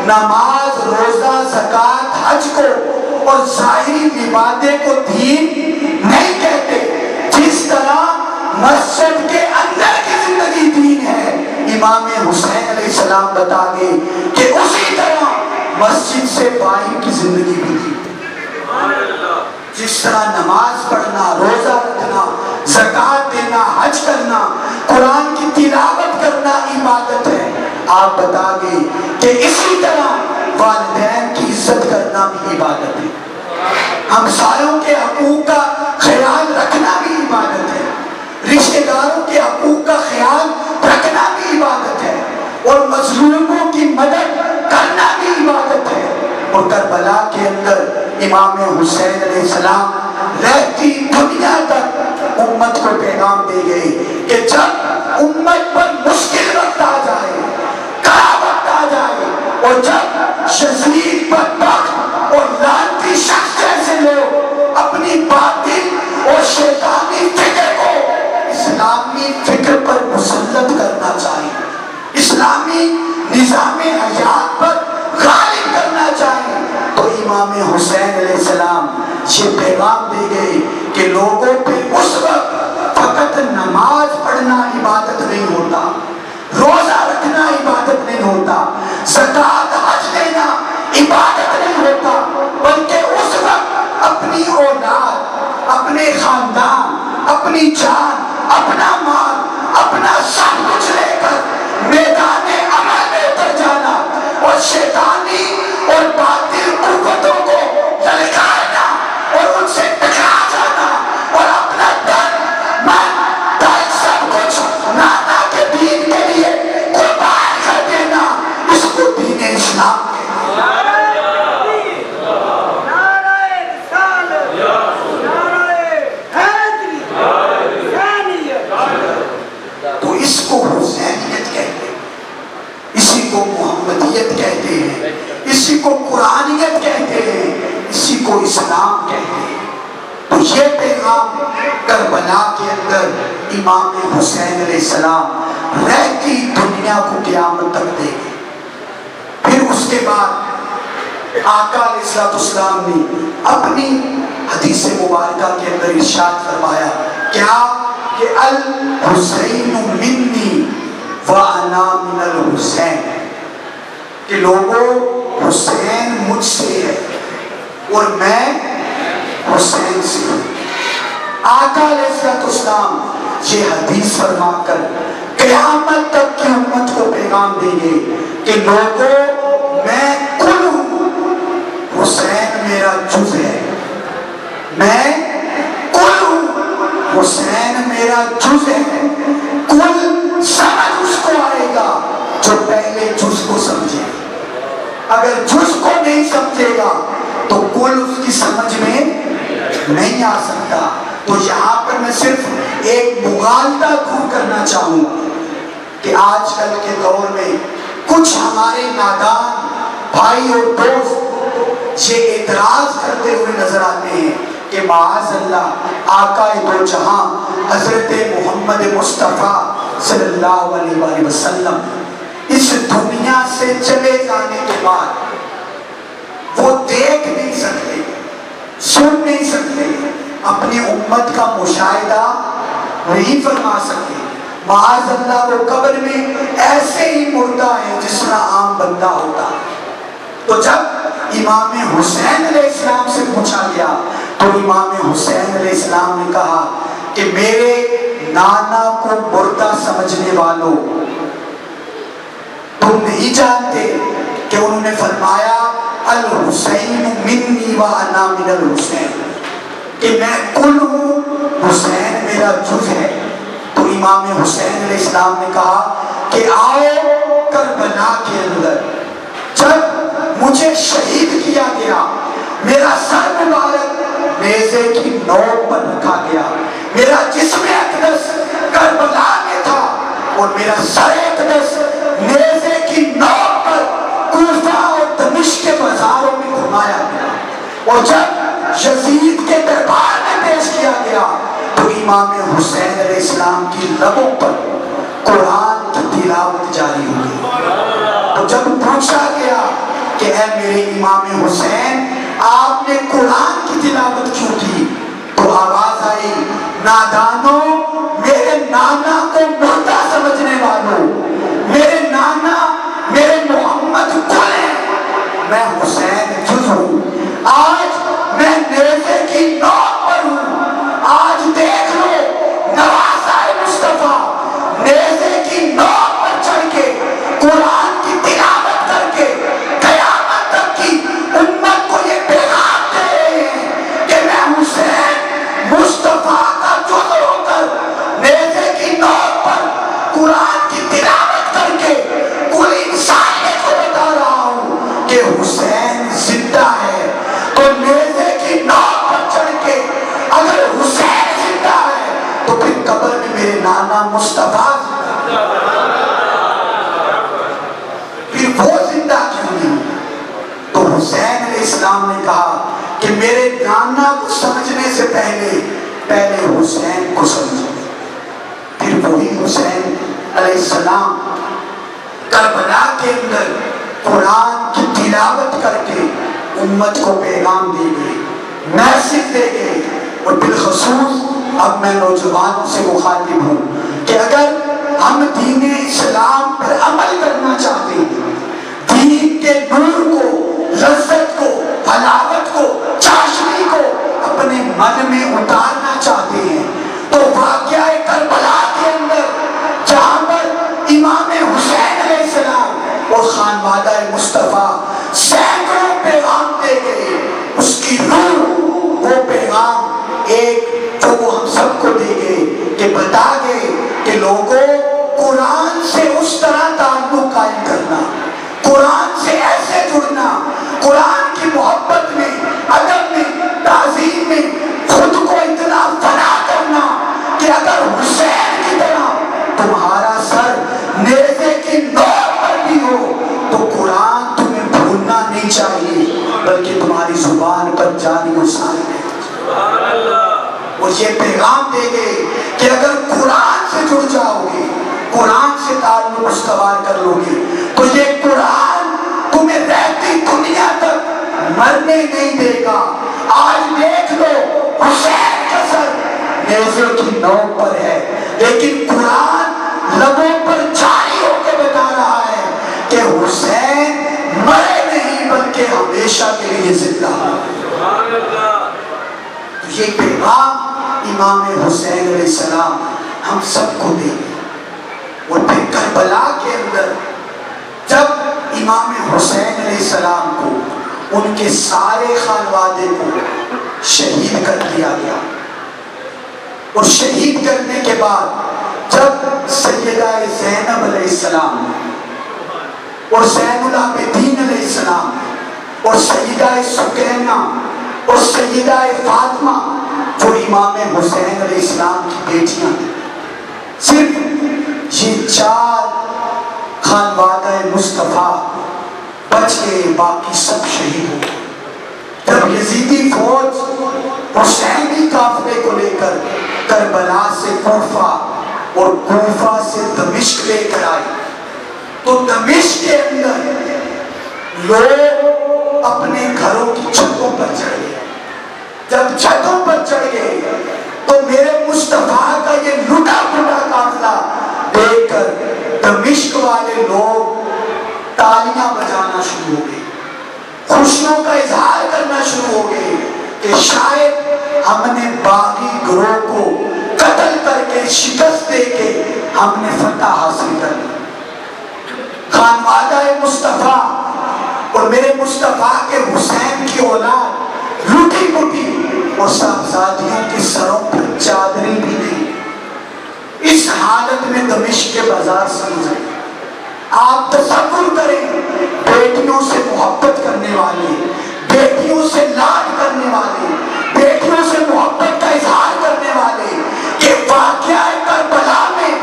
نماز، روزہ، زکوٰۃ، حج کو اور ظاہری عبادت کو دین نہیں کہتے، جس طرح مسجد کے اندر کی زندگی دین ہے، امام حسین علیہ السلام بتا گئے کہ اسی طرح مسجد سے باہر کی زندگی بھی تھی۔ جس طرح نماز پڑھنا، روزہ رکھنا، زکوٰۃ دینا، حج کرنا، قرآن کی تلاوت کرنا عبادت ہے، آپ بتا گئے کہ اسی طرح والدین کی عزت کرنا بھی عبادت ہے، ہمسایوں کے حقوق کا خیال رکھنا بھی عبادت ہے، رشتہ داروں کے حقوق کا خیال رکھنا بھی عبادت ہے، اور مظلوموں کی مدد کرنا بھی عبادت ہے۔ اور کربلا کے اندر امام حسین علیہ السلام رہتی دنیا تک امت کو پیغام دے گئے کہ جب امت پر مشکل وقت آ جائے، کڑا وقت آ جائے، اور جب شدید بدبخت اور لعنتی شخص جیسے لوگ اپنی باطل اور شیطانی فکر کو اسلامی فکر پر مسلط کرنا چاہیے، اسلامی نظام حیات پر غالب کرنا چاہیے، تو امام حسین علیہ السلام یہ پیغام دے گئے کہ لوگوں پہ اس وقت فقط نماز پڑھنا عبادت نہیں ہوتا، روزہ رکھنا عبادت نہیں ہوتا، زکوٰۃ حج دینا عبادت نہیں ہوتا، بلکہ اس وقت اپنی اولاد، اپنے خاندان، اپنی جان، اپنا مال، اپنا سب کچھ لے کر میدان عمل میں اتر جانا اور شیطانی اور باطل قوتوں کو للکارنا اور ان سے ٹکرا جانا اور اپنا تن، من، دل سب کچھ نانا کے دین کے لیے قربان کر دینا، اس کو دین اسلام اسی کو قرآنیت کہتے ہیں، اسی کو اسلام کہتے ہیں۔ تو یہ پیغام کربلا کے اندر امام حسین علیہ السلام رہتی دنیا کو قیامت تک دے گئے۔ پھر اس کے بعد آقا علیہ السلام نے اپنی حدیث مبارکہ کے اندر ارشاد فرمایا کیا کہ الحسین منی وانا من الحسین، کہ لوگوں حسین مجھ سے ہے اور میں حسین سے ہوں۔ آقا علیہ السلام یہ حدیث فرما کر قیامت تک کی امت کو پیغام دیں گے کہ لوگوں میں کل ہوں، حسین میرا جز ہے، میں کل ہوں، حسین میرا جز ہے۔ کل سمجھ اس کو آئے گا جو پہلے جز کو سمجھے، اگر جز کو نہیں سمجھے گا تو کل اس کی سمجھ میں نہیں آ سکتا۔ تو یہاں پر میں صرف ایک مغالطہ دور کرنا چاہوں گا کہ آج کل کے دور میں کچھ ہمارے نادان بھائی اور دوست یہ اعتراض کرتے ہوئے نظر آتے ہیں کہ معاذ اللہ آقا دو جہاں حضرت محمد مصطفیٰ صلی اللہ علیہ وآلہ وسلم اس دنیا سے چلے جانے کے بعد وہ دیکھ نہیں سکتے، سن نہیں سکتے، اپنی امت کا مشاہدہ نہیں فرما سکتے۔ معاذ اللہ وہ قبر میں ایسے ہی مردہ ہے جس طرح عام بندہ ہوتا۔ تو جب امام حسین علیہ السلام سے پوچھا گیا تو امام حسین علیہ السلام نے کہا کہ میرے نانا کو مردہ سمجھنے والوں، تم نہیں جانتے کہ انہوں نے فرمایا الحسین منی وانا من الحسین، کہ میں کل ہوں، حسین میرا جز ہے۔ تو امام حسین علیہ السلام نے کہا کہ آؤ کربلا کے اندر جب مجھے شہید کیا گیا، میرا سر مبارک نیزے کی نوک پر رکھا گیا، میرا جسم اقدس کربلا میں تھا اور میرا سر اقدس نیزے کی نوک پر کوفہ اور دمشق کے بازاروں میں گھمایا گیا، اور جب یزید کے دربار میں پیش کیا گیا تو امام حسین علیہ السلام کی لبوں پر قرآن کی تلاوت جاری ہوئی۔ تو جب پوچھا گیا کہ اے میرے امام حسین آپ نے قرآن کی تلاوت کیوں کی؟ تو آواز آئی، نادانوں، میرے نانا کو مردہ سمجھنے والوں، میرے نانا میرے محمد کل ہیں، میں حسین جز ہوں، آج میں نیزے کی نوک پر ہوں، آج دیکھ لو نوازہ مصطفیٰ نیزے کی نوک پر چڑھ کے قرآن کی تلاوت کر کے قیامت تک کی امت کو یہ پیغام دے رہے ہیں کہ میں حسین مصطفیٰ کا جز ہو کر نیزے کی نوک پر قرآن کی تلاوت کر کے کل انسانیت کو بتا رہا ہوں کہ حسین زندہ ہے۔ تو نیزے کی نوک پر چڑھ کے اگر حسین زندہ ہے تو پھر قبر میں میرے نانا مصطفیٰ پھر وہ زندہ کیوں نہیں؟ تو حسین علیہ السلام نے کہا کہ میرے نانا کو سمجھنے سے پہلے حسین کو سمجھو۔ پھر وہی حسین علیہ السلام کربلا کے اندر قرآن کی تلاوت کر کے امت کو پیغام دے گئے، میسج دے گئے۔ اور بالخصوص اب میں نوجوانوں سے مخاطب ہوں کہ اگر ہم دین اسلام پر عمل کرنا چاہتے ہیں، دین کے نور کو، لذت کو، حلاوت کو، چاشنی کو اپنے من میں اتارنا چاہتے ہیں، تو واقعہ کربلا کے اندر جہاں پر امام حسین علیہ السلام اور خانوادہ مصطفیٰ سینکڑوں پیغام دے گئے، اس کی روح وہ پیغام ایک جو وہ ہم سب کو دے گئے کہ بتا گئے کہ لوگوں قرآن سے اس طرح تعلق قائم کرنا، قرآن سے ایسے جڑنا، قرآن کی محبت میں، ادب میں، تعظیم میں خود کو اتنا فنا کرنا کہ اگر حسین کی طرح تمہارا سر نیزے کی نوک پر بھی ہو تو قرآن تمہیں بھولنا نہیں چاہیے، بلکہ تمہاری زبان پر جاری و ساری ہے۔ اور یہ پیغام دے گئے کہ اگر قرآن سے جڑ جاؤ گے، قرآن سے تعلق استوار کر لو گے تو یہ قرآن تمہیں رہتی دنیا تک مرنے نہیں دے گا۔ آج دیکھ لو حسین کا سر نیزے کی نوک پر ہے، لیکن قرآن لبوں پر جاری ہو کے بتا رہا ہے کہ حسین مرے نہیں بلکہ ہمیشہ کے لیے زندہ ہے۔ یہ پیغام امام حسین علیہ السلام ہم سب کو دے گئے۔ اور پھر کربلا کے اندر جب امام حسین علیہ السلام کو ان کے سارے خانوادے کو شہید کر دیا گیا، اور شہید کرنے کے بعد جب سیدہ زینب علیہ السلام اور زین العابدین علیہ السلام اور سیدہ سکینہ اور سیدہ فاطمہ جو امام حسین علیہ السلام کی بیٹیاں تھیں، صرف یہ 4 خانوادہ مصطفیٰ بچ گئے، باقی سب شہید ہو گئے۔ جب یزیدی فوج حسینی قافلے کو لے کر کربلا سے کوفہ اور کوفہ سے دمشق لے کر آئی تو دمشق کے اندر لوگ اپنے گھروں کی چھتوں پر چڑھ گئے۔ جب چھتوں پر چڑھ گئے تو میرے مصطفیٰ کا یہ لٹا پھٹا قافلہ دیکھ کر دمشق والے لوگ تالیاں بجانا شروع ہو گئے، خوشیوں کا اظہار کرنا شروع ہو گئے کہ شاید ہم نے باغی گروہ کو قتل کر کے، شکست دے کے ہم نے فتح حاصل کر لی۔ خانوادہ مصطفیٰ اور میرے مصطفیٰ کے حسین کی اولاد لوٹی پوٹی اور صاحبزادیوں کے سروں پر چادریں بھی نہیں۔ اس حالت میں دمشق کے بازار سمجھے، آپ تصور کریں، بیٹیوں سے محبت کرنے والے، بیٹیوں سے لاڈ کرنے والے، بیٹیوں سے محبت کا اظہار کرنے والے، کہ واقعہ کربلا میں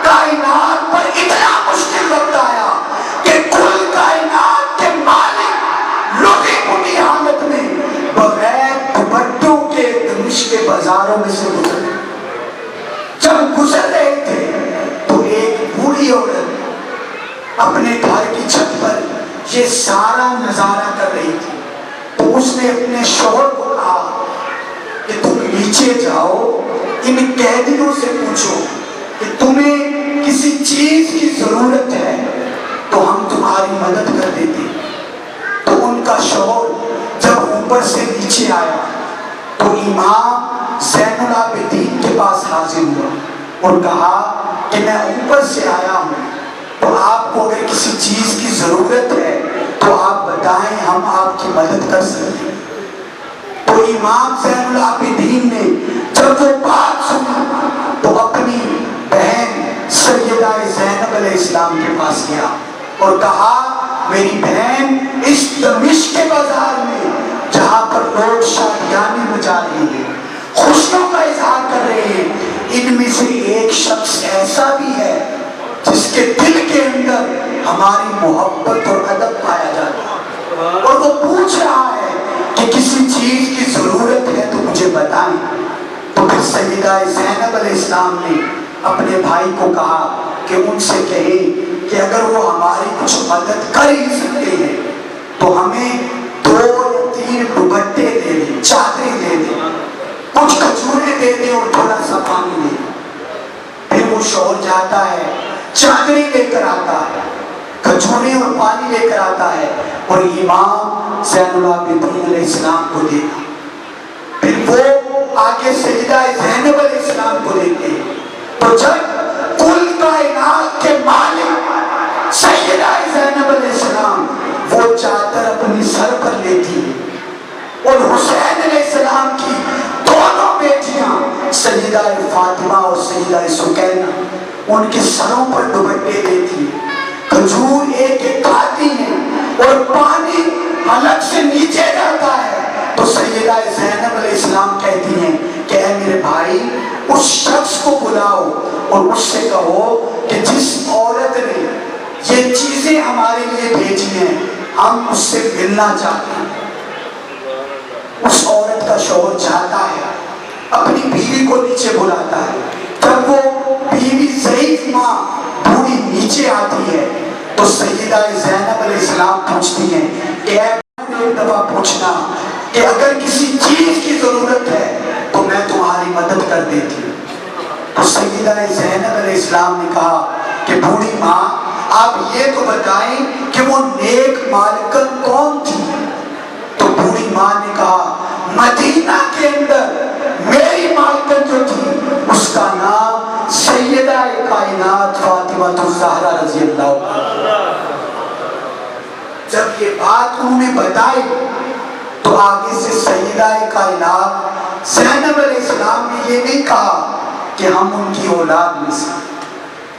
کائنات پر اتنا مشکل وقت آیا کہ کل کائنات کے مالک لوٹی پوٹی حالت میں بغیر دوپٹوں کے دمشق کے بازاروں میں سے گزرے۔ جب گزر رہے تھے تو ایک بوڑھی عورت اپنے گھر کی چھت پر یہ سارا نظارہ کر رہی تھی، تو اس نے اپنے شوہر کو کہا کہ تم نیچے جاؤ، ان قیدیوں سے پوچھو کہ تمہیں کسی چیز کی ضرورت ہے تو ہم تمہاری مدد کر دیتے۔ تو ان کا شوہر جب اوپر سے نیچے آیا تو امام زین العابدین کے پاس حاضر ہوا اور کہا کہ میں اوپر سے آیا ہوں، تو آپ کو اگر کسی چیز کی ضرورت ہے تو آپ بتائیں، ہم آپ کی مدد کر سکتے ہیں۔ تو امام زین العابدین نے جب وہ بات سنی تو اپنی بہن سیدہ زینب علیہ السلام کے پاس گیا اور کہا میری بہن اس دمشق کے بازار میں جہاں پر لوگ شادیانے بجا رہے ہیں، خوشیوں کا اظہار کر رہے ہیں، ان میں سے ایک شخص ایسا بھی ہے جس کے دل کے اندر ہماری محبت اور ادب پایا جاتا ہے، اور وہ پوچھ رہا ہے کہ کسی چیز کی ضرورت ہے تو مجھے بتائیں۔ تو پھر سیدہ زینب علیہ السلام نے اپنے بھائی کو کہا کہ ان سے کہیں کہ اگر وہ ہماری کچھ مدد کر ہی سکتے ہیں تو ہمیں 2 یا 3 دوپٹے دے دیں، چادریں دے دیں، کچھ کھجوریں دے دیں اور تھوڑا سا پانی دے دیں۔ پھر وہ شوہر جاتا ہے، چادریں لے کر آتا ہے، کھجوریں اور پانی لے کر آتا ہے اور امام زین العابدین علیہ السلام کو دیتا۔ پھر وہ آگے سیدہ زینب علیہ السلام کو دیتے ہیں۔ تو جب کل کائنات کے مالک سیدہ زینب علیہ السلام وہ چادر اپنی سر پر لیتی ہے اور حسین علیہ السلام کی دونوں بیٹیاں سیدہ فاطمہ اور سیدہ سکینہ ان کے سروں پر دوپٹے دیتی ہیں، کھجور ایک ایک کھاتی ہیں اور پانی حلق سے نیچے جاتا ہے۔ تو سیدہ زینب علیہ السلام کہتی ہیں کہ اے میرے بھائی اس شخص کو بلاؤ اور اس سے کہو کہ جس عورت نے یہ چیزیں ہمارے لیے بھیجی ہیں ہم اس سے ملنا چاہتے ہیں۔ اس عورت کا شوہر جاتا ہے، اپنی بیوی کو نیچے بلاتا ہے۔ جب وہ بیوی ضعیف ماں بوڑھی نیچے آتی ہے تو سیدہ زینب علیہ السلام پوچھتی ہیں کہ اے ایک دفعہ پوچھنا کہ اگر کسی چیز کی ضرورت ہے تو میں تمہاری مدد کر دیتی ہوں۔ تو سیدہ زینب علیہ السلام نے کہا کہ بوڑھی ماں آپ یہ تو بتائیں کہ وہ نیک مالکن کون تھی؟ تو بوڑھی ماں نے کہا مدینہ کے اندر میری مالکن جو تھی اس کا نام سیدہ کائنات فاطمہ الزہرا رضی اللہ عنہا۔ جب یہ بات انہوں نے بتائی تو آگے سے سیدہ کائنات زینب علیہ السلام نے یہ نہیں کہا کہ ہم ان کی اولاد میں سے،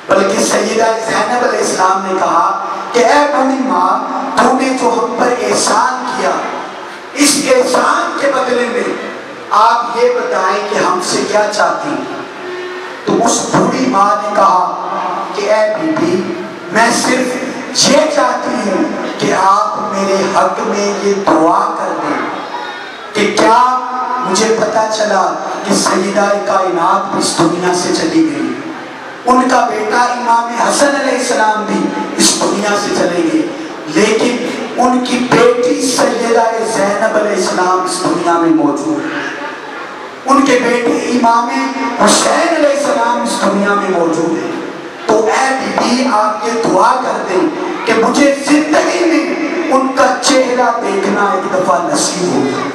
بلکہ سیدہ زینب علیہ السلام نے کہا کہ اے بوڑھی ماں تو نے جو ہم پر احسان کیا اس احسان کے بدلے میں آپ یہ بتائیں کہ ہم سے کیا چاہتی ہیں؟ تو اس بوڑھی ماں نے کہا کہ اے بی بی میں صرف یہ چاہتی ہوں کہ آپ میرے حق میں یہ دعا کر دیں کہ کیا مجھے پتا چلا کہ سیدہ کائنات اس دنیا سے چلی گئی، ان کا بیٹا امام حسن علیہ السلام بھی اس دنیا سے چلے گئے، لیکن ان کی بیٹی سیدہ زینب علیہ السلام اس دنیا میں موجود ہے، ان کے بیٹے امام حسین علیہ السلام اس دنیا میں موجود ہیں۔ تو اے بی بی آپ یہ دعا کر دیں کہ مجھے زندگی میں ان کا چہرہ دیکھنا ایک دفعہ نصیب ہوگا۔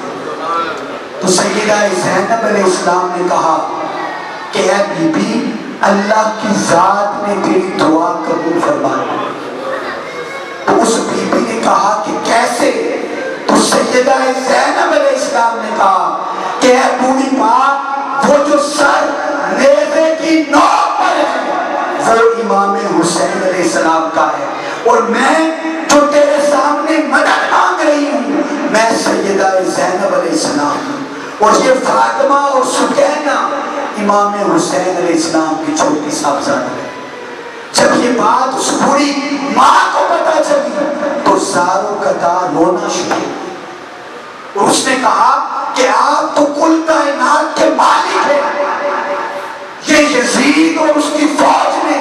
تو سیدہ زینب علیہ السلام نے کہا کہ اے بی بی اللہ کی ذات نے تیری دعا قبول فرما لی۔ تو اس بی بی نے کہا کہ کیسے؟ تو سیدہ زینب علیہ السلام نے کہا کہ اے بوڑھی ماں وہ جو سر نیزے کی نوک پر ہے وہ امام حسین علیہ السلام کا ہے، اور میں جو تیرے سامنے مدد مانگ رہی ہوں میں سیدہ زینب علیہ السلام ہوں، اور یہ فاطمہ اور سکینہ امام حسین علیہ السلام کی چھوٹی صاحبزادی ہے۔ جب یہ بات اس بوڑھی ماں کو پتا چلی تو زاروں قطار رونا شروع، اور اس نے کہا کہ آپ تو کل کائنات کے مالک ہیں، یہ یزید اور اس کی فوج نے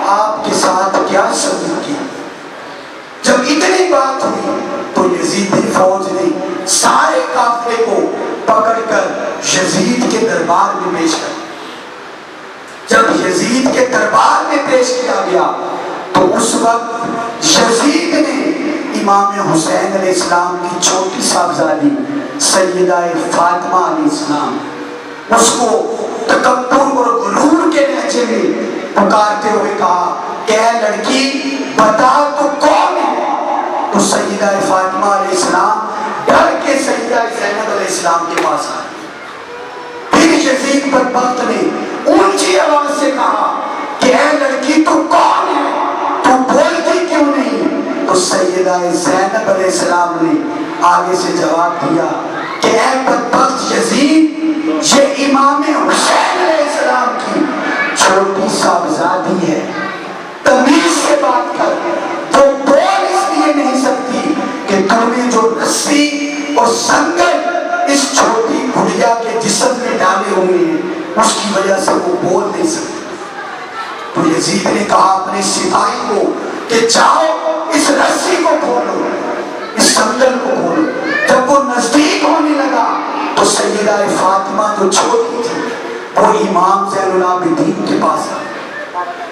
آپ کے ساتھ کیا سلوک کیا؟ جب اتنی بات ہوئی تو یزید کی فوج نے سارے قافلے کو پکڑ کر یزید کے دربار میں پیش کر. جب یزید کے دربار میں پیش کیا گیا تو اس وقت یزید نے امام حسین علیہ السلام کی چھوٹی صاحبزادی سیدہ فاطمہ علیہ السلام اس کو تکبر اور غرور کے لہجے میں پکارتے ہوئے کہا کہ اے لڑکی بتا تو کون ہے. تو سیدہ فاطمہ علیہ السلام ڈر کے سیدہ زینب علیہ السلام کے پاس آئے. پھر یزید بدبخت نے اونچی آواز سے کہا کہ اے لڑکی تو کون ہے, تو بولتی کیوں نہیں. تو سیدہ زینب علیہ السلام نے آگے سے جواب دیا کہ اے بدبخت یزید, یہ امام حسین علیہ السلام کی چھوٹی صاحبزادی ہے, تمیز سے بات کر. تو بول اس لیے نہیں سکتی کہ تم نے جو رسی اور سنگل اس چھوٹی گڑیا کے جسم میں ڈالے ہوئے ہیں اس کی وجہ سے وہ بول نہیں سکتی. تو یزید نے کہا اپنے سپاہی کو کہ جاؤ اس رسی کو کھولو, اس سنگل کو کھولو. جب وہ نزدیک ہونے لگا تو سیدہ فاطمہ جو چھوٹی تھی وہ امام زین العابدین کے پاس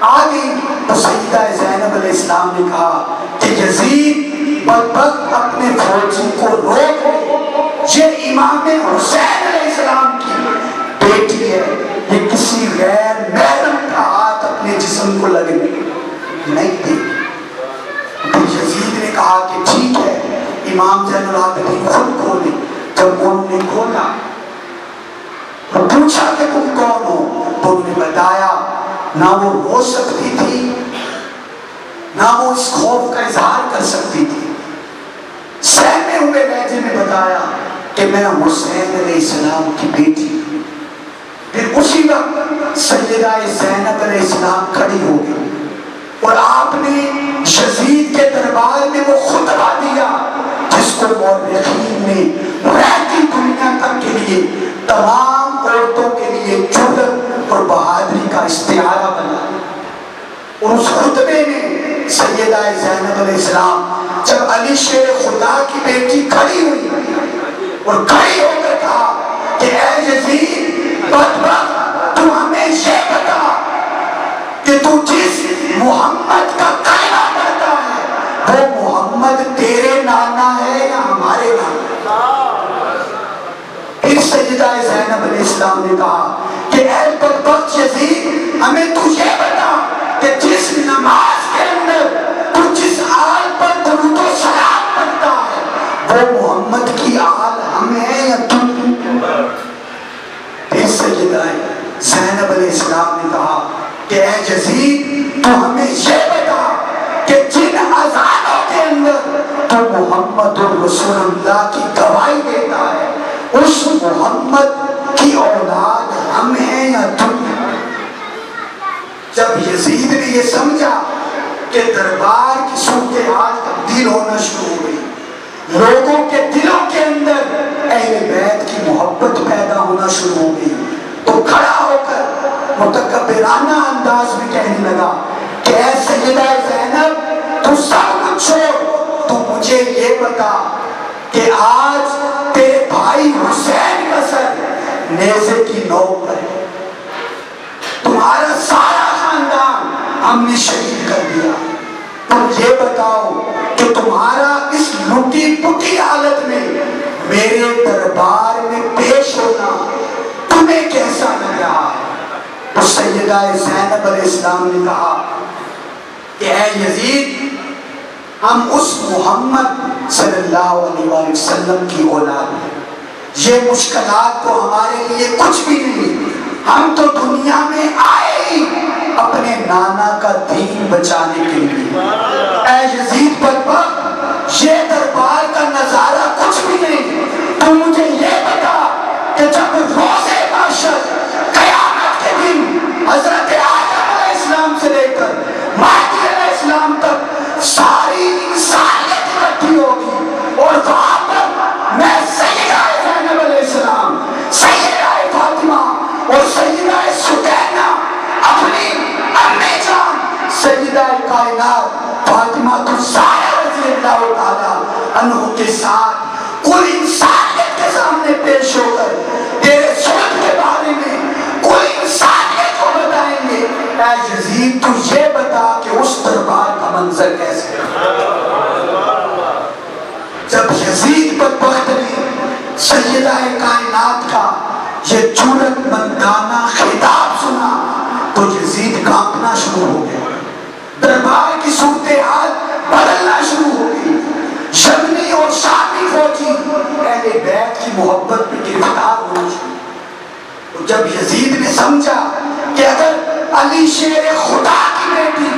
آ گئی. تو سیدہ زینب علیہ السلام نے کہا کہ یزید بدبخت اپنے فوجی کو روک لے, یہ امام حسین علیہ السلام کی بیٹی ہے, یہ کسی غیر محرم کا ہاتھ اپنے جسم کو لگنے نہیں دے. یزید نے کہا کہ ٹھیک ہے, امام زین العابدین خود کھولے. جب انہوں نے کھولا تو پوچھا کہ تم کون ہو, تو انہوں نے بتایا. نہ وہ رو سکتی تھی نہ وہ اس خوف کا اظہار کر سکتی تھی. سہمے ہوئے لہجے میں بتایا کہ میں حسین علیہ السلام کی بیٹی ہوں. پھر اسی وقت سیدہ زینب علیہ السلام کھڑی ہو گئی اور آپ نے یزید کے دربار میں وہ خطبہ دیا جس کو مورخین نے رہتی دنیا تک کے لیے تمام عورتوں کے لیے جرأت اور بہادری کا استعارہ بنا. اور اس خطبے میں سیدہ زینب علیہ السلام جب علی شیر خدا کی بیٹی کھڑی ہوئی اور کھڑی ہو کر کہا کہ اے یزید بدبخت, تو ہمیں یہ بتا کہ تو جس محمد کا کلمہ پڑھتا ہے وہ محمد تیرے نانا ہے یا ہمارے نانا. پھر سیدہ زینب علیہ السلام نے کہا کہ اے بدبخت یزید, ہمیں تو یہ بتا کہ جس نماز کے اندر تو جس آل پر درود و سلام پڑھتا ہے وہ محمد کی آل ہم ہیں یا تم. پھر سیدہ زینب علیہ السلام نے کہا کہ اے یزید, تو ہمیں یہ بتا کہ جن اذانوں کے اندر تو محمد رسول اللہ کی گواہی دیتا ہے اس محمد کی اولاد ہم ہیں یا تم. جب یزید نے یہ سمجھا کہ دربار کی صورتحال تبدیل ہونا شروع ہو گئی, لوگوں کے دلوں کے اندر اہل بیت کی محبت پیدا ہونا شروع ہو گئی, تو کھڑا ہو کر متکبرانہ انداز میں کہنے لگا کہ اے سیدہ زینب, تو سب کچھ چھوڑ, تو مجھے یہ بتا کہ آج تیرے بھائی حسین کا سر نیزے کی نوک پر ہے, تمہارا سارا خاندان ہم نے شہید کر دیا. تم یہ بتاؤ کہ تمہارا اس لٹی پٹی حالت میں میرے دربار میں پیش ہونا تمہیں کیسا لگ رہا ہے. تو سیدہ زینب علیہ السلام نے کہا کہ اے یزید, ہم اس محمد صلی اللہ علیہ وآلہ وسلم کی اولاد ہیں, یہ مشکلات تو ہمارے لیے کچھ بھی نہیں, ہم تو دنیا میں آئے ہی اپنے نانا کا دین بچانے کے لیے. اے یزید بدبخت, یہ دربار کا نظارہ کچھ بھی نہیں. تو مجھے یہ بتا کہ جب روز محشر قیامت کے دن حضرت آدم علیہ السلام سے لے کر مہدی علیہ السلام تک ساری انسانیت اکٹھی ہوگی اور وہاں پر میں سیدہ زینب علیہ السلام, سیدہ فاطمہ اور سیدہ سکینہ اپنی امی جان سیدہ کائنات فاطمہ الزہرا رضی تعالیٰ عنہ کے ساتھ کوئی انسانیت کے سامنے پیش ہو کر تیرے ظلم کے بارے میں کوئی انسانیت کو بتائیں گے، اے یزید تو یہ بتا کہ اس دربار کا منظر کیسے ہے۔ جب یزید بدبخت نے سیدہ کائنات کا یہ جرأت مندانہ خطاب سنا تو یزید کانپنا شروع ہو گیا، دربار کی صورتحال بدلنا شروع ہو گئی۔ یمنی اور شامی فوجی اہل بیت کی محبت میں گرفتار ہونا شروع۔ اور جب یزید نے سمجھا کہ اگر علی شیر خدا کی بیٹی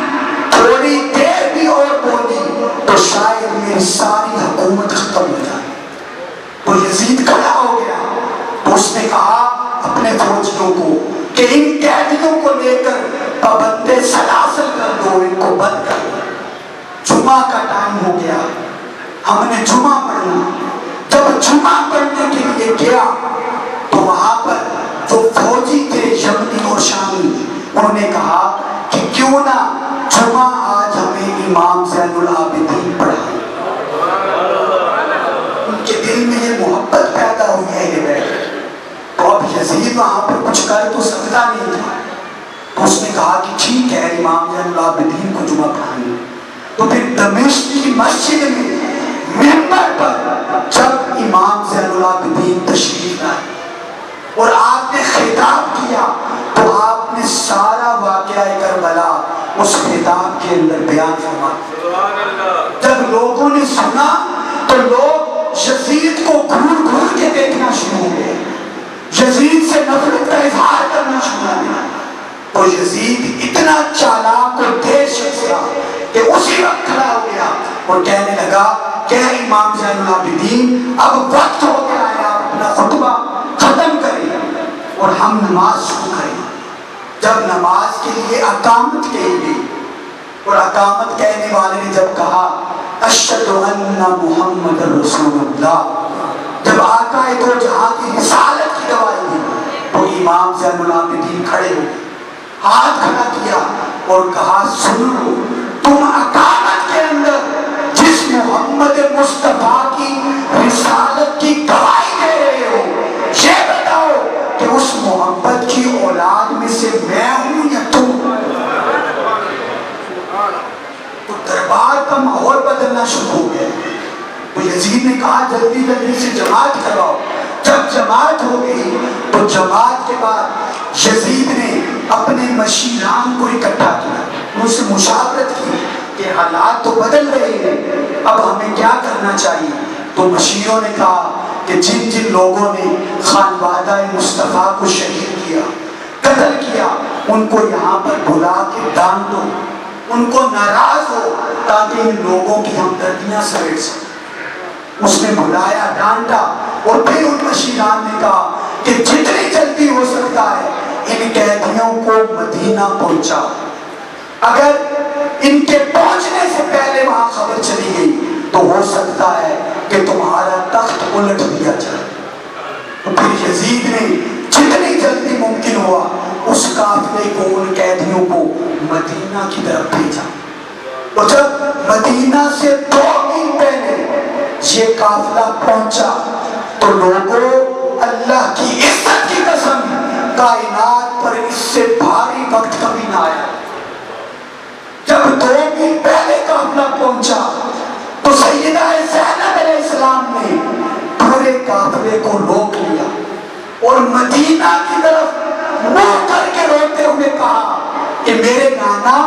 تھوڑی دیر بھی اور بولی تو شاید میری ساری حکومت ختم ہو جائے، تو یزید کھڑا ہو گیا۔ تو اس نے کہا اپنے فوجیوں کو کہ ان قیدیوں کو لے کر پابندے سلاسل کر دو، ان کو بند کر دو۔ جمعہ کا ٹائم ہو گیا، ہم نے جمعہ پڑھنا۔ جب جمعہ پڑھنے کے لیے گیا تو وہاں پر جو فوجی تھے یمنی اور شامی، انہوں نے کہا کہ کیوں نہ جمعہ آج ہمیں امام زین العابدین پڑھائیں۔ ان کے دل میں یہ محبت پیدا ہوئی ہے۔ تو اب یزید وہاں پر کچھ کر تو سکتا نہیں تھا، تو اس نے کہا کہ ٹھیک ہے امام زین العابدین کو جمعہ پڑھائیں۔ تو پھر دمشق کی مسجد میں منبر پر جب امام زین العابدین تشریف لائے اور آپ نے خطاب کیا تو آپ نے سارا واقعہ کربلا اس خطاب کے اندر بیان فرمایا۔ جب لوگوں نے سنا تو لوگ یزید کو گھور گھور کے دیکھنا شروع ہو گئے، یزید سے نفرت کا اظہار کرنا شروع ہو گیا۔ تو یزید اتنا چالاک اور تیز شخص تھا کہ اسی وقت کھڑا ہو گیا اور کہنے لگا کہ امام زین العابدین اب وقت ہو گیا ہے، آپ اپنا خطبہ ختم کریں اور ہم نماز شروع کریں۔ جب نماز کے لیے اقامت کہی گئی اور اقامت کہنے والے نے جب کہا اشہد ان محمد رسول اللہ، جب آقا دو جہاں کی رسالت کی گواہی دی تو امام زین العابدین کھڑے ہو، ہاتھ کھڑا کیا اور کہا سن لو، تم اقامت کے اندر جس محمد مصطفیٰ کی رسالت کی گواہی دے رہے ہو یہ بتاؤ کہ اس محمد کی اولاد میں سے میں ہوں یا تم؟ تو دربار کا ماحول بدلنا شروع ہو گیا۔ تو یزید نے کہا جلدی جلدی سے جماعت کرواؤ۔ جب جماعت ہو گئی تو جماعت کے بعد یزید نے اپنے مشیران کو اکٹھا کیا، ان سے مشاورت کی کہ حالات تو بدل رہے ہیں، اب ہمیں کیا کرنا چاہیے۔ تو مشیروں نے کہا کہ جن جن لوگوں نے خانوادہ مصطفیٰ کو شہید کیا، قتل کیا، ان کو یہاں پر بلا کے ڈانٹ دو، ان کو ناراض ہو تاکہ ان لوگوں کی ہمدردیاں سمیٹ سکیں۔ اس نے بلایا، ڈانٹا اور پھر ان مشیران نے کہا کہ جتنی جلدی ہو سکتا ہے ان قیدیوں کو مدینہ پہنچا، اگر ان کے پہنچنے سے پہلے وہاں خبر چلی گئی تو ہو سکتا ہے کہ تمہارا تخت الٹ دیا جائے۔ تو پھر یزید نے جتنی جلدی ممکن ہوا اس قافلے کو، ان قیدیوں کو مدینہ کی طرف بھیجا۔ اور جب مدینہ سے 2 میل پہلے یہ قافلہ پہنچا تو لوگوں اللہ کی عزت کی قسم کائنات پر اس سے بھاری وقت کبھی نہ آیا۔ جب 2 میل پہلے قافلہ پہنچا تو سیدہ زینب علیہ السلام نے پورے قافلے کو روک لیا اور مدینہ کی طرف منہ کر کے روتے ہوئے کہا کہ میرے نانا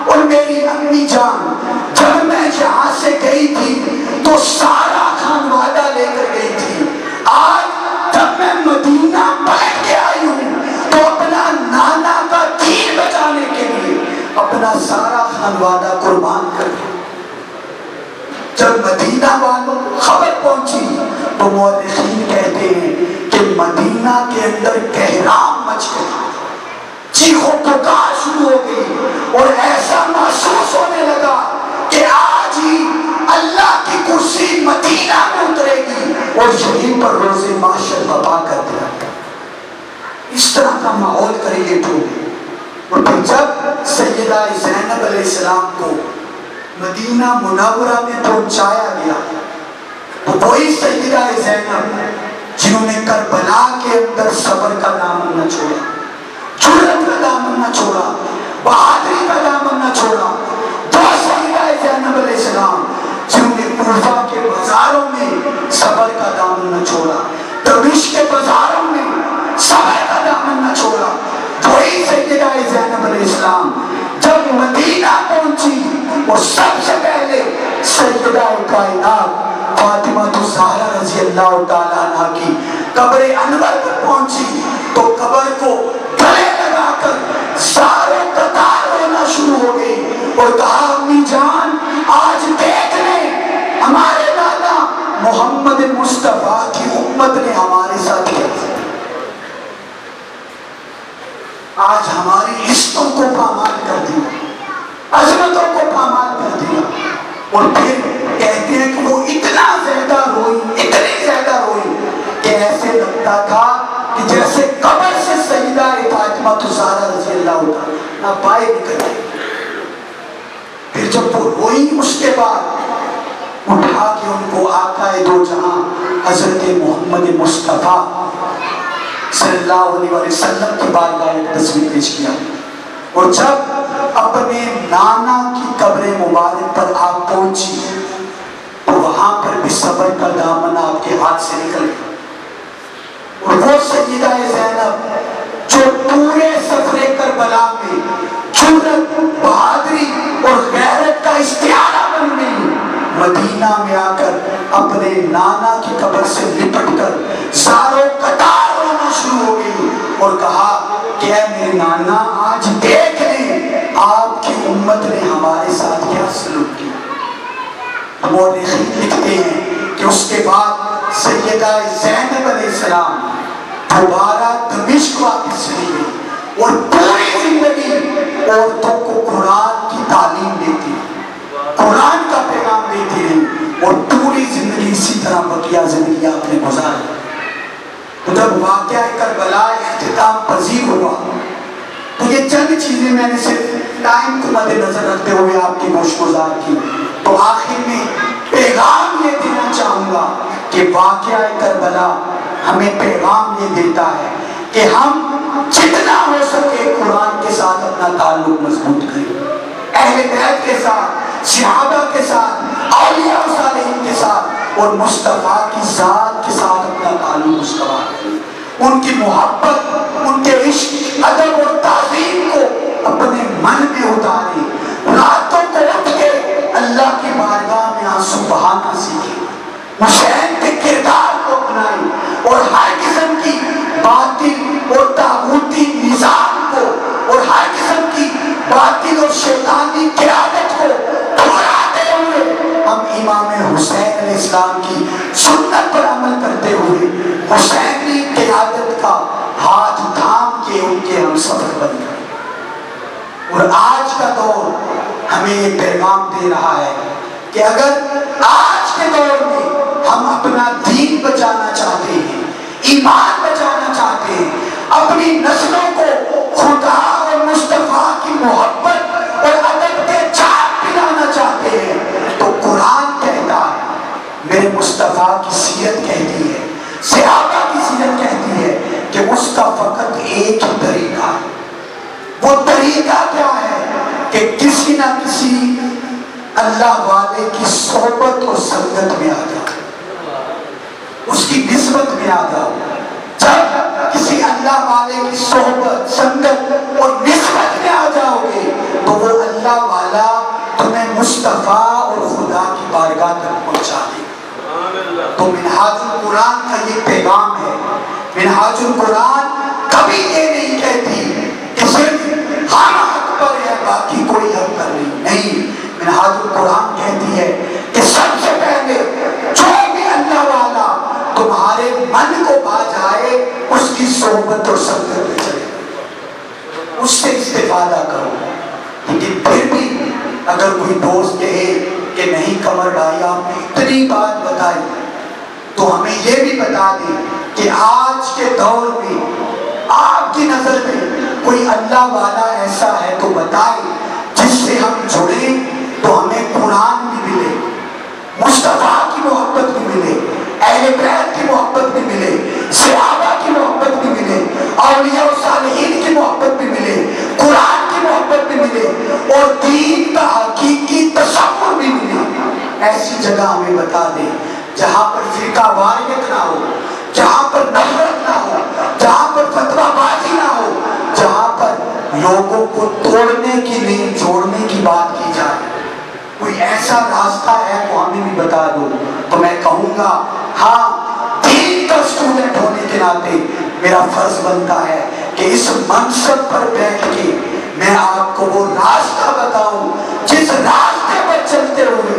اور میری امی جان جب میں یہاں سے گئی تھی تو سارا خانوادہ لے کر گئی تھی، آج جب میں مدینہ پلٹ کے آئی ہوں تو اپنا نانا کا دین بچانے کے لیے اپنا سارا خانوادہ قربان کر دیا۔ جب مدینہ والوں کو خبر پہنچی تو مورخین کہتے ہیں کہ مدینہ کے اندر کہرام مچ گئی، چیخو پکار شروع ہو گئی اور ایسا محسوس ہونے لگا کہ آج ہی اللہ کی کرسی مدینہ میں اترے گی اور یہیں پر روز محشر برپا کر دیا۔ اس طرح کا ماحول کریٹ ہو گیا۔ اور پھر جب سیدہ زینب علیہ السلام کو مدینہ منورہ میں پہنچایا گیا تو وہی سیدہ زینب جنہوں نے کربلا کے اندر صبر کا دامن نہ چھوڑا، جرأت کا دامن نہ چھوڑا، بہادری کا دامن نہ چھوڑا، دو سیدہ زینب علیہ السلام جنہوں نے کوفہ کے بازاروں میں صبر کا دامن نہ چھوڑا، دمشق کے بازاروں میں صبر کا دامن نہ چھوڑا، وہی سیدہ زینب علیہ السلام جب مدینہ پہنچی وہ سب سے پہلے سیدہ کائنات فاطمہ الزہرا رضی اللہ تعالیٰ عنہ کی قبر انور پر پہنچی تو قبر کو گلے لگا کر سارے قطار رونا شروع ہو گئی اور کہا امی جان آج دیکھ لیں ہمارے دادا محمد مصطفیٰ کی امت نے ہمارے ساتھ کیا، آج ہماری عزتوں کو پامال کر دیا، عظمتوں کو پامال کر دیا۔ اور پھر کہتے ہیں کہ وہ اتنا زیادہ روئی، اتنی زیادہ روئی کہ ایسے لگتا تھا کہ جیسے قبر سے سیدہ فاطمہ الزہرا رضی اللہ عنہا باہر نکل گئی۔ پھر جب وہ روئی اس کے بعد اٹھا کے ان کو آقا دو جہاں حضرت محمد مصطفیٰ صلی اللہ علیہ وسلم کی بارگاہ میں تصویر پیش کیا اور جب اپنے نانا کی قبر مبارک پر آپ پہنچی تو وہاں پر بھی صبر کا دامن آپ کے ہاتھ سے نکل گیا اور وہ سیدہ زینب جو پورے سفر کربلا میں جرأت، بہادری اور غیرت کا استعارہ بن گئی، مدینہ میں آ کر اپنے نانا کی قبر سے لپٹ کر ساروں قطار رونا شروع ہو گئی اور کہا کہ اے میرے نانا آج دیکھ لیں آپ کی امت نے ہمارے ساتھ کیا سلوک کیا۔ مورخین لکھتے ہیں کہ اس کے بعد سیدہ زینب علیہ السلام دوبارہ دمشق واپس چلی گئی اور پوری زندگی عورتوں کو قرآن کی تعلیم دیتی، قرآن کا پیغام دیتی رہی اور پوری زندگی اسی طرح بقیہ زندگی آپ نے گزاری۔ تو جب واقعہ کربلا اختتام پذیر ہوا تو یہ چند چیزیں میں نے صرف ٹائم کو مد نظر رکھتے ہوئے آپ کی گوش گزار کی، تو آخر میں پیغام یہ دینا چاہوں گا کہ واقعہ کربلا ہمیں پیغام یہ دیتا ہے کہ ہم جتنا ہو سکے قرآن کے ساتھ اپنا تعلق مضبوط کریں، اہل بیت کے ساتھ، صحابہ کے ساتھ، اولیاء و صالحین کے ساتھ اور مصطفیٰ کی ذات کے ساتھ اپنا تعلق استوار کریں، ان کی محبت، ان کے عشق، ادب اور تعظیم کو اپنے من میں اتاریں، راتوں کو اٹھ کے اللہ کی بارگاہ میں آنسو بہانا سیکھیں، حسین کے کردار کو اپنائیں اور ہر قسم کی باطل اور طاغوتی نظام کو اور ہر قسم کی باطل اور شیطانی قیادت کو دہراتے ہوئے ہم امام حسین علیہ السلام کی سنت پر عمل کرتے ہوئے حسینی قیادت کا ہاتھ تھام کے ان کے ہم سفر بن گئے۔ اور آج کا دور ہمیں یہ پیغام دے رہا ہے کہ اگر آج کے دور میں ہم اپنا دین بچانا چاہتے ہیں، ایمان بچانا چاہتے ہیں، اپنی نسلوں کو خدا اور مصطفیٰ کی محبت اور ادب کے چاک پلانا چاہتے ہیں تو قرآن کہتا ہے، میرے مصطفیٰ کی سیرت کہتی ہے، صحابہ کی سیرت کہتی ہے کہ اس کا فقط ایک ہی طریقہ ہے۔ وہ طریقہ کیا ہے کہ کسی نہ کسی اللہ والے کی صحبت اور سنگت میں آ جاؤ، اس کی نسبت میں آ جاؤ۔ جب کسی اللہ والے کی صحبت، سنگت اور نسبت میں آ جاؤ گے تو وہ اللہ والا تمہیں مصطفیٰ اور خدا کی بارگاہ تک پہنچا دے گا۔ تو منہاج القرآن کا یہ پیغام ہے۔ منہاج القرآن کبھی یہ نہیں کہتی کہ صرف ہم حق پر ہے باقی کوئی حق پر نہیں۔ منہاج القرآن کہتی ہے کہ سب سے پہلے جو بھی اللہ والا تمہارے من کو پا جائے اس کی صحبت اور سنگت میں چلے، اس سے استفادہ کرو۔ لیکن پھر بھی اگر کوئی دوست کہے کہ نہیں قمر بھائی آپ نے اتنی بات بتائی تو ہمیں یہ بھی بتا دیں کہ آج کے دور میں آپ کی نظر میں کوئی اللہ والا ایسا ہے تو بتائیں جس سے ہم جڑیں، تو ہمیں قرآن بھی ملے، مصطفیٰ کی محبت بھی ملے، اہل بیت کی محبت بھی ملے، صحابہ کی محبت بھی ملے، اولیاء و صالحین کی محبت بھی ملے، قرآن کی محبت بھی ملے، اور دین کا حقیقی تصور بھی ملے۔ ایسی جگہ ہمیں بتا دے جہاں پر فرقہ واریت نہ ہو، جہاں پر نفرت نہ ہو، جہاں پر فتویٰ بازی نہ ہو، جہاں پر لوگوں کو توڑنے کی نہیں جوڑنے کی بات کی جائے۔ کوئی ایسا راستہ ہے تو ہمیں بھی بتا دو۔ تو میں کہوں گا ہاں، دین کا اسٹوڈنٹ ہونے کے ناطے میرا فرض بنتا ہے کہ اس منصب پر بیٹھ کے میں آپ کو وہ راستہ بتاؤں جس راستے پر چلتے ہوئے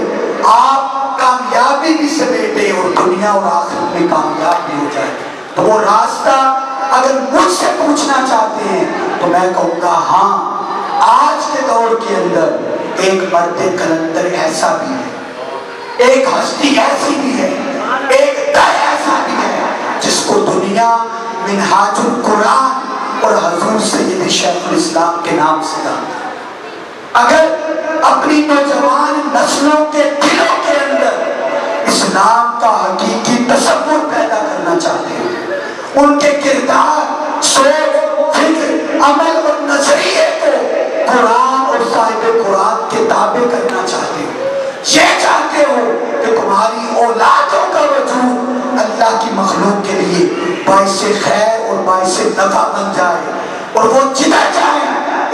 آپ کامیابی بھی سمیٹے اور دنیا اور آخرت میں کامیاب بھی ہو جائے۔ تو وہ راستہ اگر مجھ سے پوچھنا چاہتے ہیں تو میں کہوں گا ہاں، آج کے دور کے اندر ایک مرد کلندر ایسا بھی ہے، ایک ہستی ایسی بھی ہے، ایک در ایسا بھی ہے جس کو دنیا منہاج القرآن اور حضور سید شیخ الاسلام کے نام سے جانتی ہے۔ اگر اپنی نوجوان نسلوں کے دلوں کے اندر اسلام کا حقیقی تصور پیدا کرنا چاہتے ہیں، ان کے کردار، سوچ، فکر، عمل اور نظریے کو قرآن اور صاحب قرآن کے تابع کرنا چاہتے ہو، یہ چاہتے ہو کہ تمہاری اولادوں کا وجود اللہ کی مخلوق کے لیے باعث خیر اور باعث نفع بن جائے، اور وہ جدھر جائیں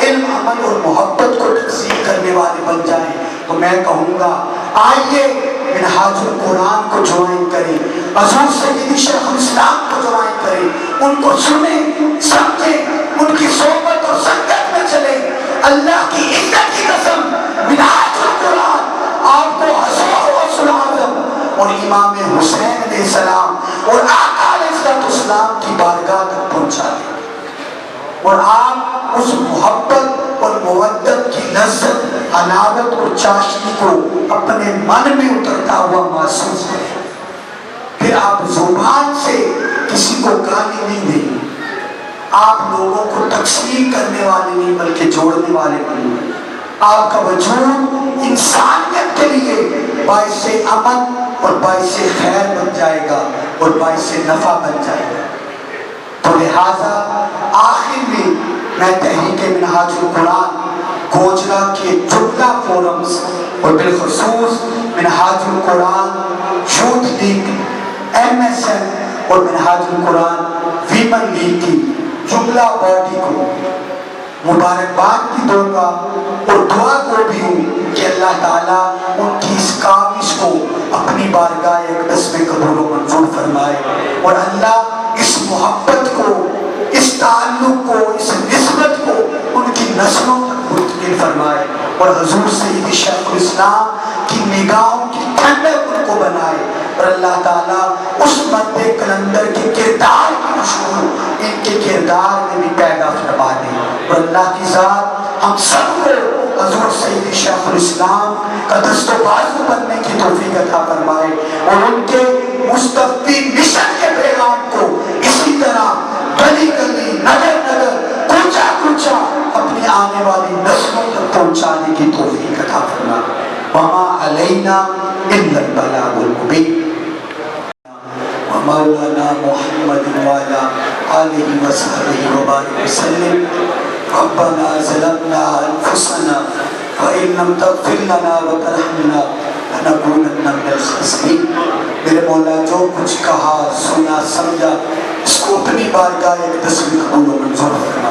علم، عمل اور محبت کو تقسیم کرنے والے بن جائیں، تو میں کہوں گا آئیے منہاج القرآن کو جوائن کریں، حضور سید شیخ الاسلام کو جوائن کریں، ان کو سنیں، سمجھیں، ان کی صحبت اور سنگت میں چلیں۔ اللہ کی عزت کی قسم، منہاج القرآن آپ کو حضور رسول اعظم اور امام حسین علیہ السلام اور آقا علیہ السلام کی بارگاہ تک پہنچا دیں، اور آپ اس محبت اور مودت کی لذت، حلاوت اور چاشنی کو اپنے من میں اترتا ہوا محسوس کریں۔ پھر آپ زبان سے کسی کو گالی نہیں دیں، آپ لوگوں کو تقسیم کرنے والے نہیں بلکہ جوڑنے والے بنیں۔ آپ کا وجود انسانیت کے لیے باعث امن اور باعث خیر بن جائے گا اور باعث نفع بن جائے گا۔ تو لہٰذا آخر میں تحریک منہاج القرآن گوجرا کے جملہ فورمز اور بالخصوص منہاج القرآن یوتھ لیگ، MSN اور منہاج القرآن ویمن لیگ کی جملہ باڈی کو مبارکباد بھی دوں گا اور دعا کو بھی ہوں کہ اللہ تعالیٰ ان کی اس کاوش کو اپنی بارگاہ اقدس میں قبول و منظور فرمائے، اور اللہ اس محبت کو، اس تعلق کو، اس نسبت کو ان کی نسلوں تک منتقل فرمائے، اور حضور سید شیخ الاسلام کی نگاہوں کی ٹھنڈک ان کو بنائے، اور اللہ تعالیٰ اس مرد کلندر کے کردار کی خوشبو ان کے کردار میں بھی پیدا فرما دے، اور اللہ کی ذات ہم سب کو حضور سید شیخ الاسلام کا دست و بازو بننے کی توفیق عطا فرمائے، اور ان کے مستقبی مشن کے پیغام کو اسی طرح گلی گلی، نگر نگر، کوچہ کوچہ اپنی آنے والی نسلوں تک پہنچانے کی توفیق عطا فرمائے۔ وما علینا الا البلاغ المبین۔ مولانا محمد وعلى آله وصحبه وبارك وسلم۔ ربنا ظلمنا أنفسنا وإن لم تغفر لنا وترحمنا لنكونن من الخاسرين۔ میرے مولا جو کچھ کہا، سنا، سمجھا، اس کو اپنی بارگاہ اقدس میں قبول و منظور فرما۔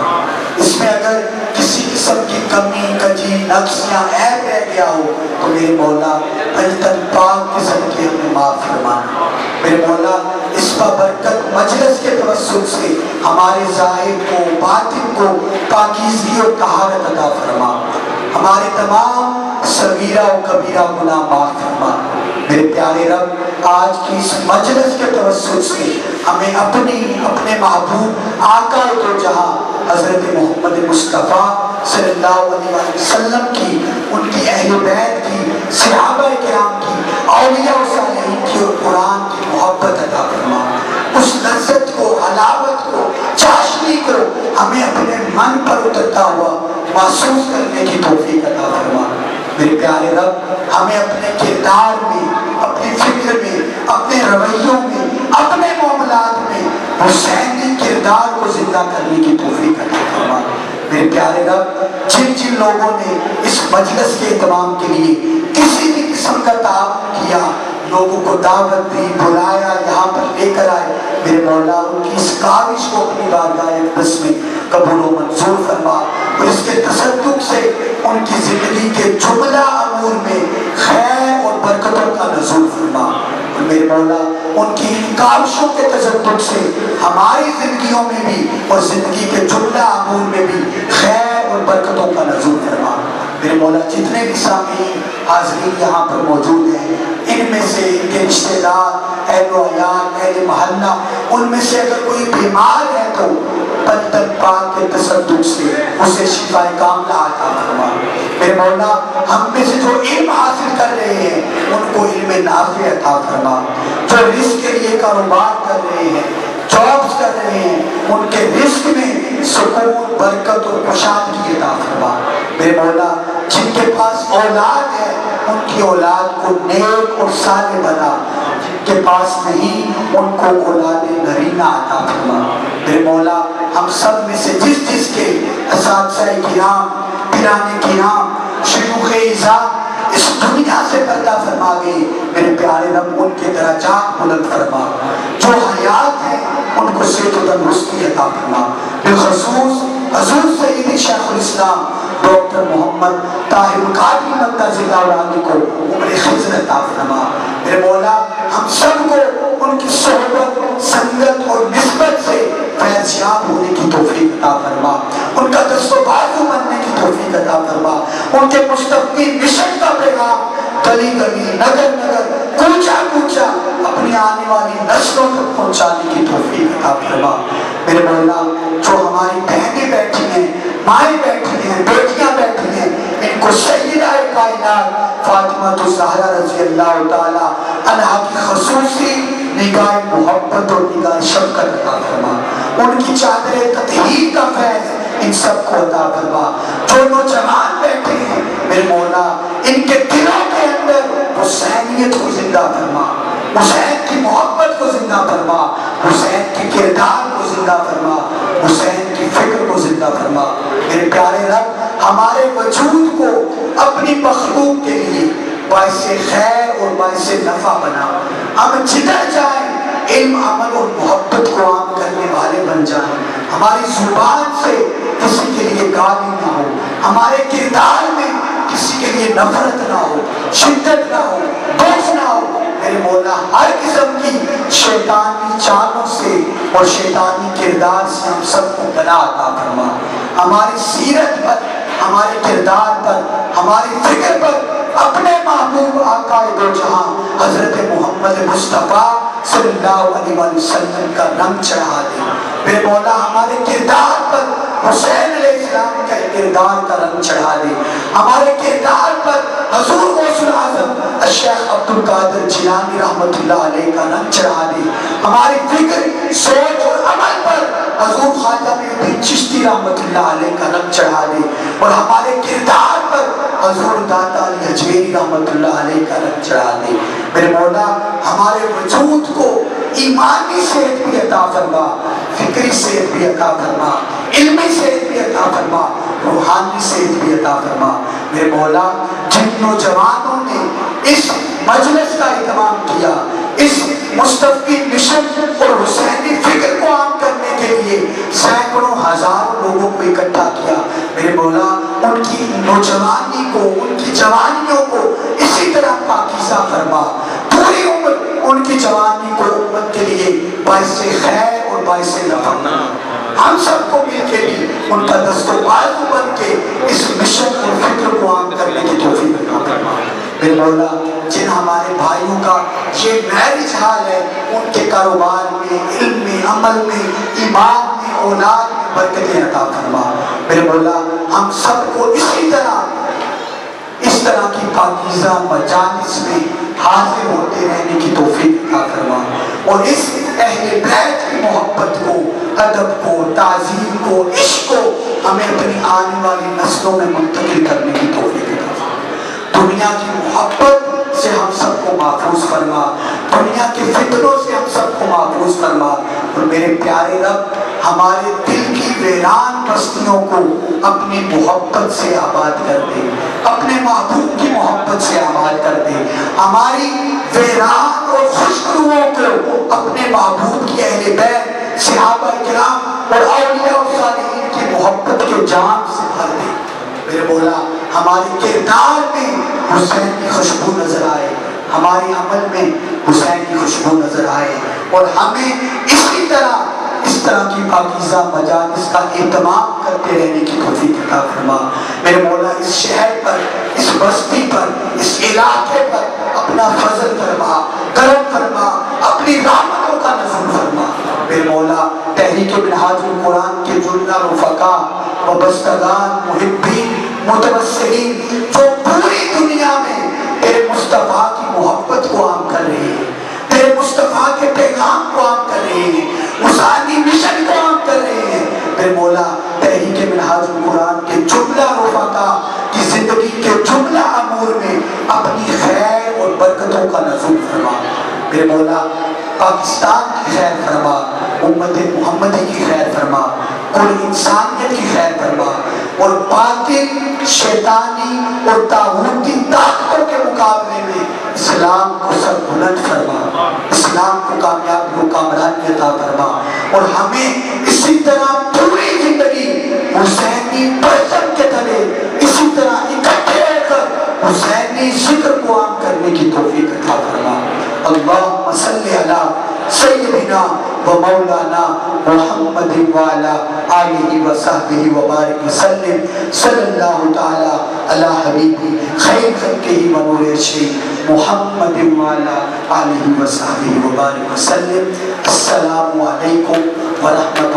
اس میں اگر کسی قسم کی کمی، کجی، نقص یا عیب رہ گیا ہو تو میرے مولا بجتن پاک کے صدقے ہمیں معاف فرمانا۔ میرے مولا اس برکت مجلس کے توسط سے ہمارے ظاہر کو، باطن کو پاکیزگی اور طہارت عطا فرما، ہمارے تمام صغیرہ و کبیرہ گناہ معاف فرما۔ میرے پیارے رب، آج کی اس مجلس کے توسط سے ہمیں اپنے محبوب آقا دو جہاں حضرت محمد مصطفیٰ صلی اللہ علیہ وسلم کی، ان کی اہل بیت کی، صحابہ کرام کی، اولیاء و صالحین کی اور قرآن کی محبت عطا فرما۔ اس لذت کو، حلاوت کو، چاشنی کو ہمیں اپنے من پر اترتا ہوا محسوس کرنے کی توفیق عطا فرما۔ میرے پیارے رب، ہمیں اپنے کردار میں، اپنی فکر میں، اپنے رویوں میں، اپنے معاملات میں حسینی کردار کو زندہ کرنے کی توفیق عطا فرما۔ میرے پیارے رب، جن جن لوگوں نے اس مجلس کے اہتمام کے لیے کسی بھی قسم کا تعاون کیا، لوگوں کو دعوت دی، بلایا، یہاں پر لے کر آئے، میرے مولا ان کی اس کاوش کو اپنی بارگاہ اقدس میں قبول و منظور فرما، اور اس کے تصدق سے ان کی زندگی کے جملہ امور میں خیر اور برکتوں کا نزول فرما۔ اور میرے مولا ان کی ان کاوشوں کے تصدق سے ہماری زندگیوں میں بھی اور زندگی کے جملہ امور میں بھی خیر اور برکتوں کا نزول فرما۔ میرے مولا جتنے بھی سامعین حاضرین یہاں پر موجود ہیں، ان میں سے ان کے رشتہ دار، اہل و عیال، اہل محلہ، ان میں سے اگر کوئی بیمار ہے تو پتن پاک کے تصدق سے اسے شفا کاملہ عطا فرما۔ میرے مولا ہم میں سے جو علم حاصل کر رہے ہیں ان کو علم نافع عطا فرما، جو رزق کے لیے کاروبار کر رہے ہیں، جابس کر رہے ہیں، ان کے رزق میں سکون، برکت اور کشادگی عطا فرما۔ میرے مولا جن کے پاس اولاد ہے ان کی اولاد کو نیک اور صالح بنا، جن کے پاس نہیں ان کو اولاد نرینہ عطا فرما۔ میرے مولا ہم سب میں سے جس جس کے اساتذہ کرام، پیران کرام، شیوخ اعظام اس دنیا سے پردہ فرما گئے، میرے پیارے رب ان کے درجات بلند فرما، جو حیات ہیں ان کو صحت و تندرستی عطا فرما، بالخصوص حضور سید شیخ الاسلام ڈاکٹر محمد طاہر القادری مرتضی اللہ علیہ کو عمر خضر عطا فرما۔ میرے مولا ہم سب کو ان کی صحبت، سنگت اور نسبت سے فیض یاب ہونے کی توفیق عطا فرما، ان کا دست و بازو بننے کی توفیق عطا فرما، ان کے مستقبل مشن کا پیغام گلی گلی، نگر نگر، کوچہ کوچہ اپنی آنے والی نسلوں تک پہنچانے کی توفیق عطا فرما۔ میرے مولا جو ہماری بہنیں بیٹھی ہیں، مائیں بیٹھی ہیں، بیٹیاں بیٹھی ہیں، ان کو سیدہ کائنات فاطمہ الزہرا رضی اللہ تعالی عنہا کی خصوصی نگاہ محبت اور نگاہ شفقت عطا فرما، ان کی چادر تطہیر کا فیض ان سب کو عطا فرما۔ جو نوجوان بیٹھے ہیں میرے مولا ان کے دلوں کے اندر حسینیت کو زندہ فرما، حسین کی محبت کو زندہ فرما، حسین کی کردار کو زندہ فرما، حسین کی فکر کو زندہ فرما۔ میرے پیارے رب ہمارے وجود کو اپنی مخلوق کے لیے باعث خیر اور باعث نفع بنا، ہم جدھر جائیں علم، عمل اور محبت کو عام کرنے والے بن جائیں، ہماری زبان سے کسی کے لیے گالی نہ ہو، ہمارے کردار میں کسی کے لیے نفرت نہ ہو، شدت نہ ہو، بغض نہ ہو۔ میرے مولا ہر قسم کی شیطانی چالوں سے اور شیطانی کردار سے ہم سب کو بنا عطا فرما، ہماری سیرت پر، ہمارے کردار پر، ہماری فکر پر اپنے محبوب آقا دو جہاں حضرت محمد مصطفیٰ صلی اللہ علیہ وسلم کا رنگ چڑھا دے۔ میرے مولا ہمارے کردار پر حسین علیہ السلام کا کردار کا رنگ چڑھا دے، ہمارے کردار پر حضور غوث العظم الشیخ عبد القادر جیلانی رحمۃ اللہ علیہ کا رنگ چڑھا دے، ہماری فکر، سوچ اور عمل پر حضور خواجہ معین الدین چشتی رحمۃ اللہ علیہ کا رنگ چڑھا دے، اور ہمارے کردار پر حضور داتا علی اجمیری رحمۃ اللہ علیہ کا رنگ چڑھا دے۔ میرے مولا ہمارے وجود کو ایمانی صحت بھی عطا فرما، فکری صحت بھی عطا فرما، علمی صحت بھی عطا فرما، روحانی صحت بھی عطا فرما۔ میرے مولا جن نوجوانوں نے اس مجلس کا اہتمام کیا، اس مستفی مشن اور حسینی فکر کو عام کرنے کے لیے سینکڑوں ہزاروں لوگوں کو اکٹھا کیا، میرے مولا ان کی نوجوانی کو، ان کی جوانیوں کو اسی طرح پاکیزہ فرما، پوری عمر ان کی جوانی کو امت کے لیے باعث خیر اور باعث نفع بنا۔ ہم سب کو مل کے بھی ان کا دست و بازو بن کے اس مشن اور فکر کو عام کرنے کی توفیق عطا فرما۔ میرے مولا جن ہمارے بھائیوں کا یہ میرج حال ہے، ان کے کاروبار میں، علم میں، عمل میں، ایمان میں، اولاد میں برکتیں عطا فرما۔ میرے مولا ہم سب کو اسی طرح اس طرح کی پاکیزہ مجالس میں حاضر ہوتے رہنے کی توفیق عطا فرما، اور اس اہل بیت کی محبت کو، ادب کو، تعظیم کو، عشق کو ہمیں اپنی آنے والی نسلوں میں منتقل کرنے کی توفیق عطا فرما۔ دنیا کی محبت سے ہم سب کو محفوظ فرما، دنیا کے فتنوں سے ہم سب کو محفوظ فرما، اور میرے پیارے رب ہمارے دل کی ویران بستیوں کو اپنی محبت سے آباد کر دے، اپنے محبوب کی محبت سے آباد کر دے، ہماری ویران اور خشکروؤں کو اپنے محبوب کی اہل بیت صحابہ کرام اور اولیاء و صالحین کی محبت کے جام سے بھر دے۔ میرے مولا ہمارے کردار میں حسین کی خوشبو نظر آئے، ہمارے عمل میں حسین کی خوشبو نظر آئے، اور ہمیں اسی طرح اس طرح کی پاکیزہ مجالس کا اہتمام کرتے رہنے کی توفیق عطا فرما۔ میرے مولا اس شہر پر، اس بستی پر، اس علاقے پر اپنا فضل فرما، کرم فرما، اپنی رحمتوں کا نزول فرما۔ میرے مولا تحریک منہاج القرآن کے جملہ رفقا وابستگان، محبین، متوسلین جو پوری دنیا میں تیرے مصطفیٰ کی محبت کو عام کر رہے ہیں، تیرے مصطفیٰ کے پیغام کو عام کر رہے ہیں، مسانی مشن کو عام کر رہے ہیں، میرے مولا تحریک منہاج القرآن کے جملہ رفقا کی زندگی کے جملہ امور میں اپنی خیر اور برکتوں کا نزول فرما۔ میرے مولا پاکستان کی خیر فرما، امت محمدی کی خیر فرما، کل انسانیت کی خیر فرما، اور باطل شیطانی اور طاغوتی طاقتوں کے مقابلے میں اسلام کو سر بلند فرما، اسلام کو کامیابی و کامرانی عطا فرما، اور ہمیں اسی طرح پوری زندگی حسینی پرچم کے تلے اسی طرح اکٹھے ہو کر حسینی ذکر کو عام کرنے کی توفیق عطا فرما۔ اللہم صلی علی سیدنا و مولانا محمد وعلا آلہ و صحبہ وبارک وسلم، صلی اللہ تعالی علی حبیبی خیر خلقہ و نور عرشہ محمد وعلا آلہ و صحبہ وبارک وسلم۔ السلام علیکم ورحمۃ